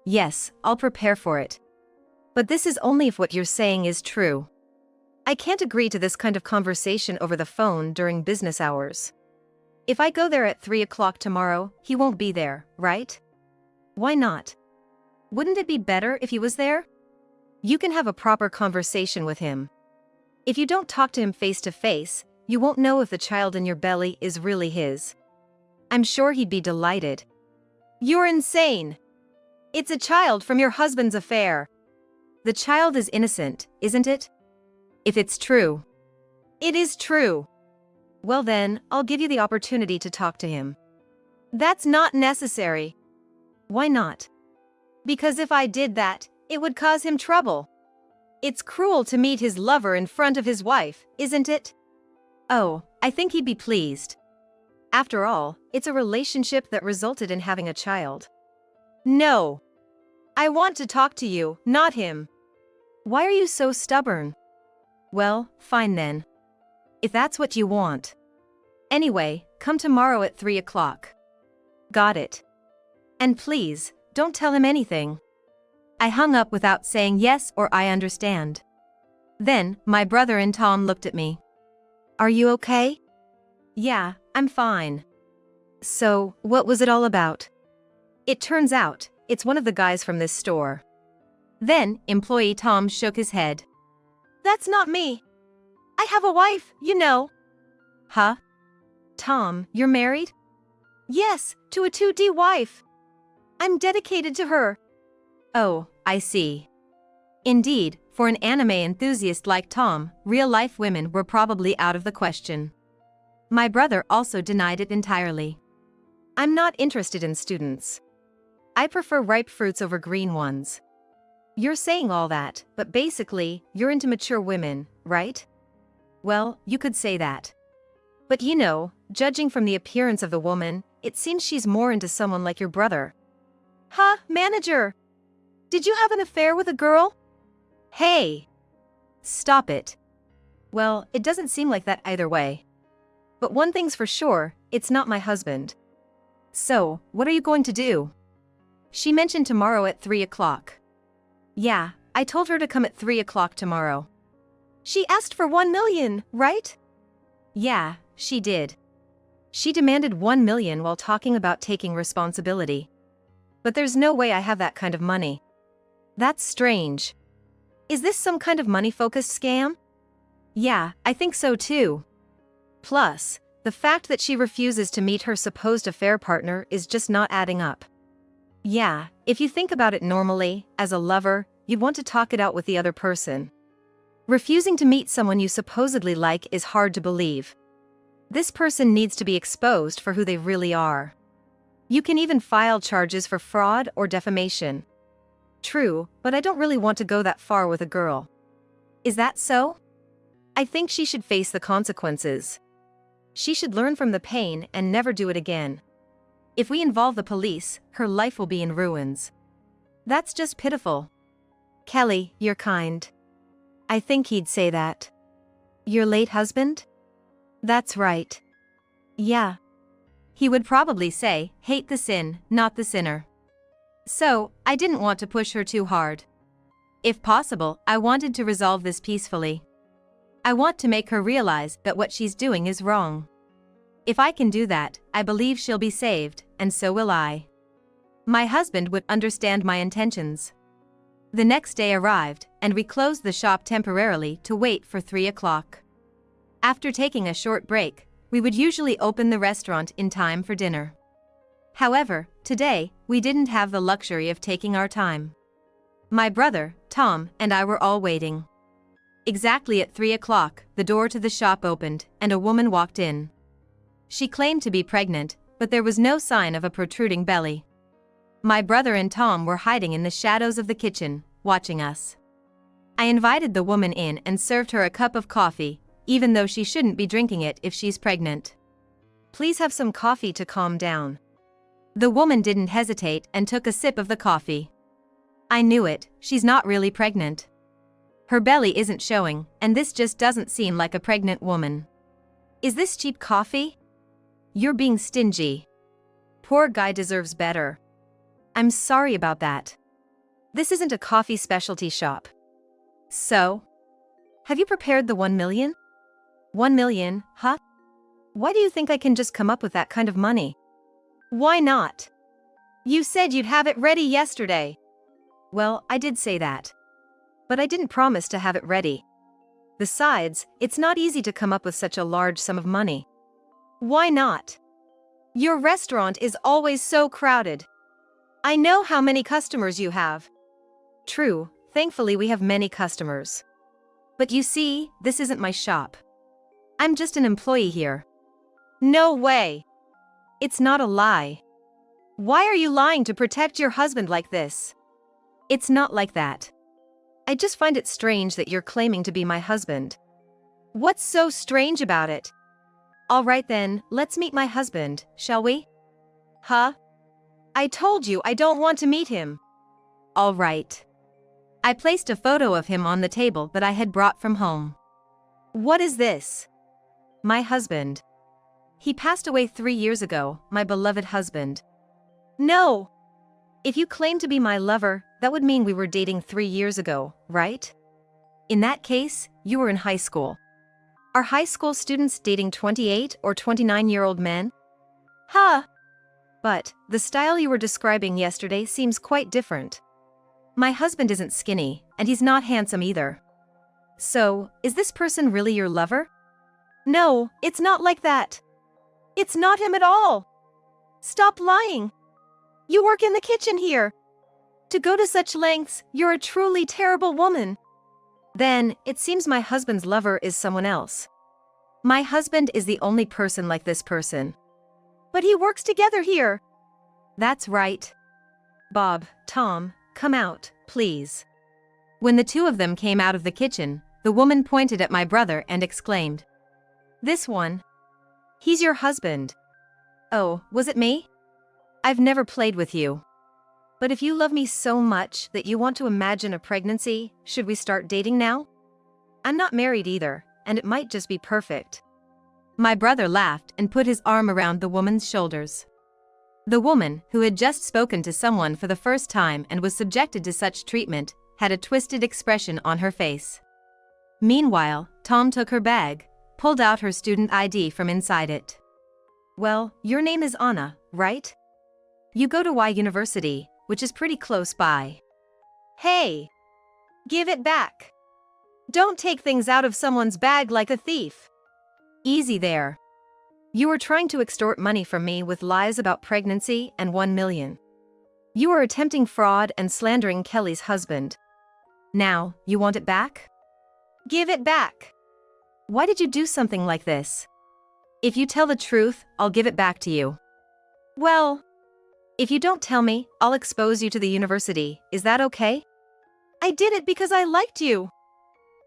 Yes, I'll prepare for it. But this is only if what you're saying is true. I can't agree to this kind of conversation over the phone during business hours. If I go there at 3 o'clock tomorrow, he won't be there, right? Why not? Wouldn't it be better if he was there? You can have a proper conversation with him. If you don't talk to him face to face, you won't know if the child in your belly is really his. I'm sure he'd be delighted. You're insane! It's a child from your husband's affair. The child is innocent, isn't it? If it's true. It is true. Well then, I'll give you the opportunity to talk to him. That's not necessary. Why not? Because if I did that, it would cause him trouble. It's cruel to meet his lover in front of his wife, isn't it? Oh, I think he'd be pleased. After all, it's a relationship that resulted in having a child. No. I want to talk to you, not him. Why are you so stubborn? Well, fine then. If that's what you want. Anyway, come tomorrow at 3 o'clock. Got it. And please, don't tell him anything. I hung up without saying yes or I understand. Then, my brother and Tom looked at me. Are you okay? Yeah, I'm fine. So, what was it all about? It turns out, it's one of the guys from this store. Then, employee Tom shook his head. That's not me. I have a wife, you know. Huh? Tom, you're married? Yes, to a 2D wife. I'm dedicated to her. Oh, I see. Indeed, for an anime enthusiast like Tom, real-life women were probably out of the question. My brother also denied it entirely. I'm not interested in students. I prefer ripe fruits over green ones. You're saying all that, but basically, you're into mature women, right? Well, you could say that. But you know, judging from the appearance of the woman, it seems she's more into someone like your brother. Huh, manager? Did you have an affair with a girl? Hey! Stop it. Well, it doesn't seem like that either way. But one thing's for sure, it's not my husband. So, what are you going to do? She mentioned tomorrow at 3 o'clock. Yeah, I told her to come at 3 o'clock tomorrow. She asked for 1 million, right? Yeah, she did. She demanded 1 million while talking about taking responsibility. But there's no way I have that kind of money. That's strange. Is this some kind of money-focused scam? Yeah, I think so too. Plus, the fact that she refuses to meet her supposed affair partner is just not adding up. Yeah, if you think about it normally, as a lover, you'd want to talk it out with the other person. Refusing to meet someone you supposedly like is hard to believe. This person needs to be exposed for who they really are. You can even file charges for fraud or defamation. True, but I don't really want to go that far with a girl. Is that so? I think she should face the consequences. She should learn from the pain and never do it again. If we involve the police, her life will be in ruins. That's just pitiful. Kelly, you're kind. I think he'd say that. Your late husband? That's right. Yeah. He would probably say, hate the sin, not the sinner. So, I didn't want to push her too hard. If possible, I wanted to resolve this peacefully. I want to make her realize that what she's doing is wrong. If I can do that, I believe she'll be saved, and so will I. My husband would understand my intentions. The next day arrived, and we closed the shop temporarily to wait for 3 o'clock. After taking a short break, we would usually open the restaurant in time for dinner. However, today, we didn't have the luxury of taking our time. My brother, Tom, and I were all waiting. Exactly at 3 o'clock, the door to the shop opened, and a woman walked in. She claimed to be pregnant, but there was no sign of a protruding belly. My brother and Tom were hiding in the shadows of the kitchen, watching us. I invited the woman in and served her a cup of coffee, even though she shouldn't be drinking it if she's pregnant. Please have some coffee to calm down. The woman didn't hesitate and took a sip of the coffee. I knew it, she's not really pregnant. Her belly isn't showing, and this just doesn't seem like a pregnant woman. Is this cheap coffee? You're being stingy. Poor guy deserves better. I'm sorry about that. This isn't a coffee specialty shop. So? Have you prepared the 1 million? 1 million, huh? Why do you think I can just come up with that kind of money? Why not? You said you'd have it ready yesterday. Well, I did say that. But I didn't promise to have it ready. Besides, it's not easy to come up with such a large sum of money. Why not? Your restaurant is always so crowded. I know how many customers you have. True, thankfully we have many customers. But you see, this isn't my shop. I'm just an employee here. No way. It's not a lie. Why are you lying to protect your husband like this? It's not like that. I just find it strange that you're claiming to be my husband. What's so strange about it? All right then, let's meet my husband, shall we? Huh? I told you I don't want to meet him. All right. I placed a photo of him on the table that I had brought from home. What is this? My husband. He passed away 3 years ago, my beloved husband. No! If you claim to be my lover, that would mean we were dating 3 years ago, right? In that case, you were in high school. Are high school students dating 28 or 29-year-old men? Huh! But, the style you were describing yesterday seems quite different. My husband isn't skinny, and he's not handsome either. So, is this person really your lover? No, it's not like that. It's not him at all. Stop lying. You work in the kitchen here. To go to such lengths, you're a truly terrible woman. Then, it seems my husband's lover is someone else. My husband is the only person like this person. But he works together here. That's right. Bob, Tom, come out, please. When the two of them came out of the kitchen, the woman pointed at my brother and exclaimed, "This one. He's your husband." Oh, was it me? I've never played with you. But if you love me so much that you want to imagine a pregnancy, should we start dating now? I'm not married either, and it might just be perfect. My brother laughed and put his arm around the woman's shoulders. The woman, who had just spoken to someone for the first time and was subjected to such treatment, had a twisted expression on her face. Meanwhile, Tom took her bag, pulled out her student ID from inside it. Well, your name is Anna, right? You go to Y University, which is pretty close by. Hey! Give it back. Don't take things out of someone's bag like a thief. Easy there. You were trying to extort money from me with lies about pregnancy and 1 million. You are attempting fraud and slandering Kelly's husband. Now, you want it back? Give it back. Why did you do something like this? If you tell the truth, I'll give it back to you. Well, if you don't tell me, I'll expose you to the university. Is that okay? I did it because I liked you.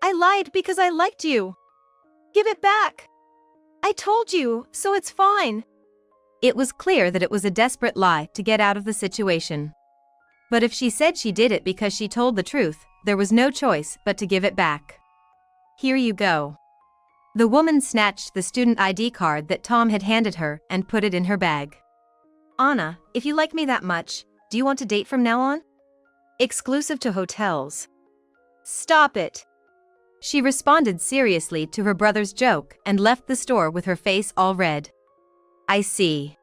I lied because I liked you. Give it back. I told you, so it's fine. It was clear that it was a desperate lie to get out of the situation. But if she said she did it because she told the truth, there was no choice but to give it back. Here you go. The woman snatched the student ID card that Tom had handed her and put it in her bag. Anna, if you like me that much, Do you want to date from now on? Exclusive to hotels. Stop it. She responded seriously to her brother's joke and left the store with her face all red. I see.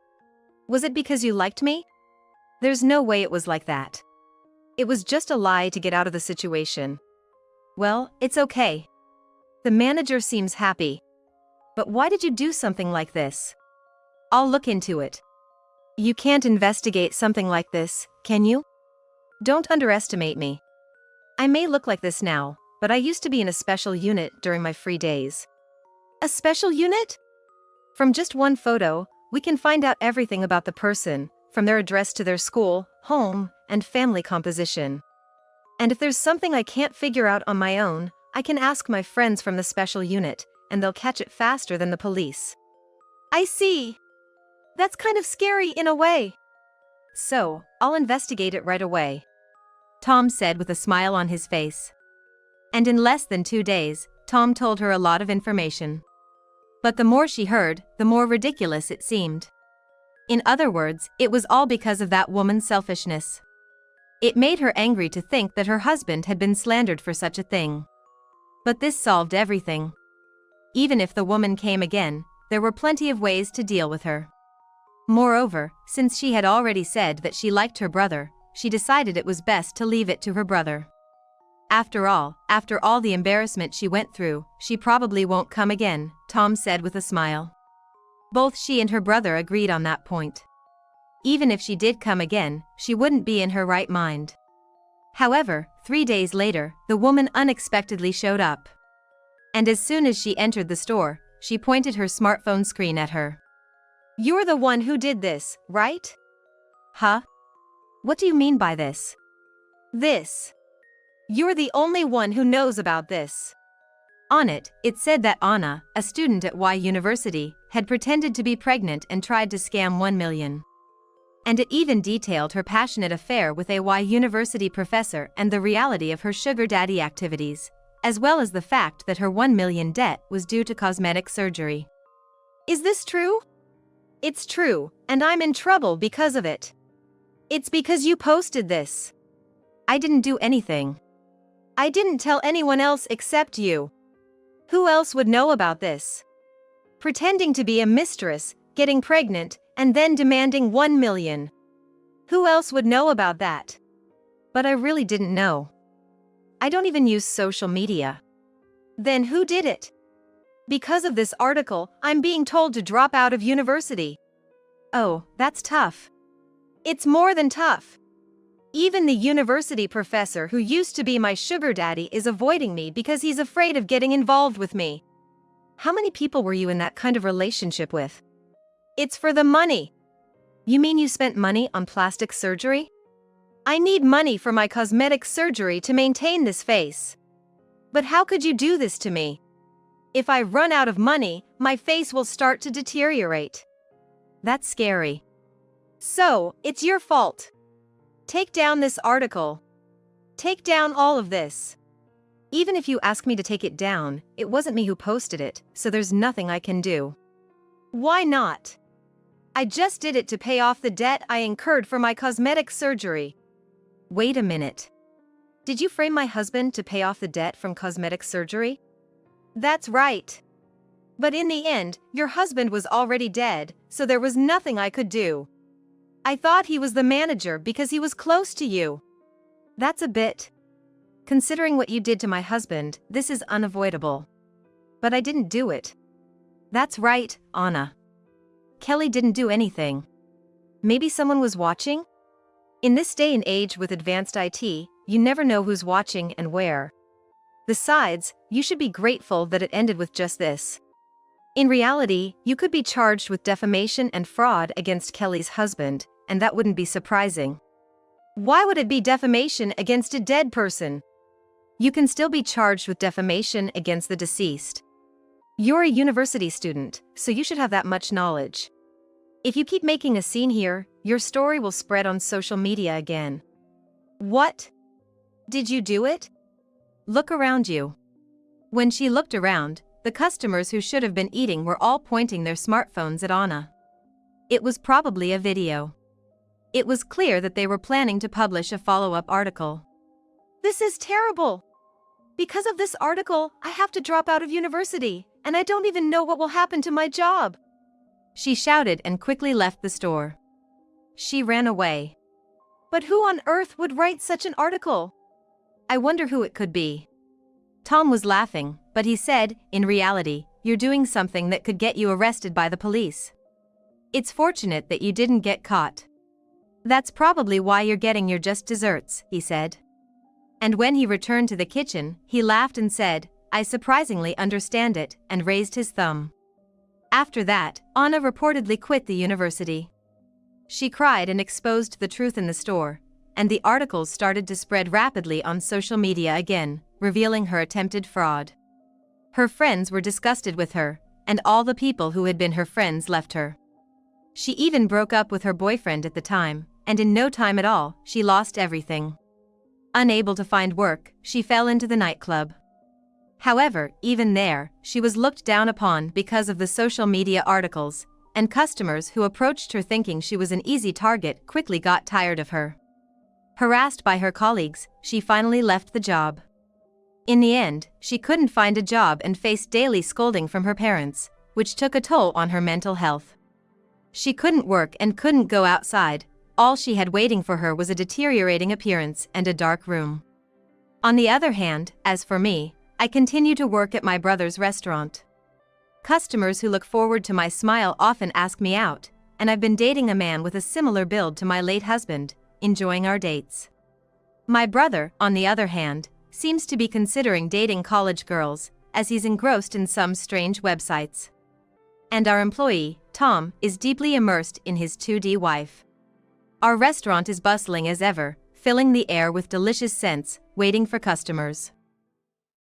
Was it because you liked me? There's no way it was like that. It was just a lie to get out of the situation. Well, it's okay. The manager seems happy. But why did you do something like this? I'll look into it. You can't investigate something like this, can you? Don't underestimate me. I may look like this now, but I used to be in a special unit during my free days. A special unit? From just one photo, we can find out everything about the person, from their address to their school, home, and family composition. And if there's something I can't figure out on my own, I can ask my friends from the special unit, and they'll catch it faster than the police. I see. That's kind of scary in a way. So, I'll investigate it right away, Tom said with a smile on his face. And in less than 2 days, Tom told her a lot of information. But the more she heard, the more ridiculous it seemed. In other words, it was all because of that woman's selfishness. It made her angry to think that her husband had been slandered for such a thing. But this solved everything. Even if the woman came again, there were plenty of ways to deal with her. Moreover, since she had already said that she liked her brother, she decided it was best to leave it to her brother. After all the embarrassment she went through, she probably won't come again, Tom said with a smile. Both she and her brother agreed on that point. Even if she did come again, she wouldn't be in her right mind. However, 3 days later, the woman unexpectedly showed up. And as soon as she entered the store, she pointed her smartphone screen at her. You're the one who did this, right? Huh? What do you mean by this? This. You're the only one who knows about this. On it, it said that Anna, a student at Y University, had pretended to be pregnant and tried to scam 1 million. And it even detailed her passionate affair with a Y University professor and the reality of her sugar daddy activities, as well as the fact that her 1 million debt was due to cosmetic surgery. Is this true? It's true, and I'm in trouble because of it. It's because you posted this. I didn't do anything. I didn't tell anyone else except you. Who else would know about this? Pretending to be a mistress, getting pregnant, and then demanding 1 million. Who else would know about that? But I really didn't know. I don't even use social media. Then who did it? Because of this article, I'm being told to drop out of university. Oh, that's tough. It's more than tough. Even the university professor who used to be my sugar daddy is avoiding me because he's afraid of getting involved with me. How many people were you in that kind of relationship with? It's for the money. You mean you spent money on plastic surgery? I need money for my cosmetic surgery to maintain this face. But how could you do this to me? If I run out of money, my face will start to deteriorate. That's scary. So, it's your fault. Take down this article. Take down all of this. Even if you ask me to take it down, it wasn't me who posted it, so there's nothing I can do. Why not? I just did it to pay off the debt I incurred for my cosmetic surgery. Wait a minute. Did you frame my husband to pay off the debt from cosmetic surgery? That's right. But in the end, your husband was already dead, so there was nothing I could do. I thought he was the manager because he was close to you. That's a bit. Considering what you did to my husband, this is unavoidable. But I didn't do it. That's right, Anna. Kelly didn't do anything. Maybe someone was watching? In this day and age with advanced IT, you never know who's watching and where. Besides, you should be grateful that it ended with just this. In reality, you could be charged with defamation and fraud against Kelly's husband, and that wouldn't be surprising. Why would it be defamation against a dead person? You can still be charged with defamation against the deceased. You're a university student, so you should have that much knowledge. If you keep making a scene here, your story will spread on social media again. What? Did you do it? Look around you. When she looked around, the customers who should have been eating were all pointing their smartphones at Anna. It was probably a video. It was clear that they were planning to publish a follow-up article. "This is terrible. Because of this article, I have to drop out of university, and I don't even know what will happen to my job," she shouted and quickly left the store. She ran away. But who on earth would write such an article? I wonder who it could be. Tom was laughing, but he said, "In reality, you're doing something that could get you arrested by the police. It's fortunate that you didn't get caught. That's probably why you're getting your just desserts," he said. And when he returned to the kitchen, he laughed and said, "I surprisingly understand it," and raised his thumb. After that, Anna reportedly quit the university. She cried and exposed the truth in the store, and the articles started to spread rapidly on social media again, revealing her attempted fraud. Her friends were disgusted with her, and all the people who had been her friends left her. She even broke up with her boyfriend at the time, and in no time at all, she lost everything. Unable to find work, she fell into the nightclub. However, even there, she was looked down upon because of the social media articles, and customers who approached her thinking she was an easy target quickly got tired of her. Harassed by her colleagues, she finally left the job. In the end, she couldn't find a job and faced daily scolding from her parents, which took a toll on her mental health. She couldn't work and couldn't go outside. All she had waiting for her was a deteriorating appearance and a dark room. On the other hand, as for me, I continue to work at my brother's restaurant. Customers who look forward to my smile often ask me out, and I've been dating a man with a similar build to my late husband, enjoying our dates. My brother, on the other hand, seems to be considering dating college girls, as he's engrossed in some strange websites. And our employee, Tom, is deeply immersed in his 2D wife. Our restaurant is bustling as ever, filling the air with delicious scents, waiting for customers.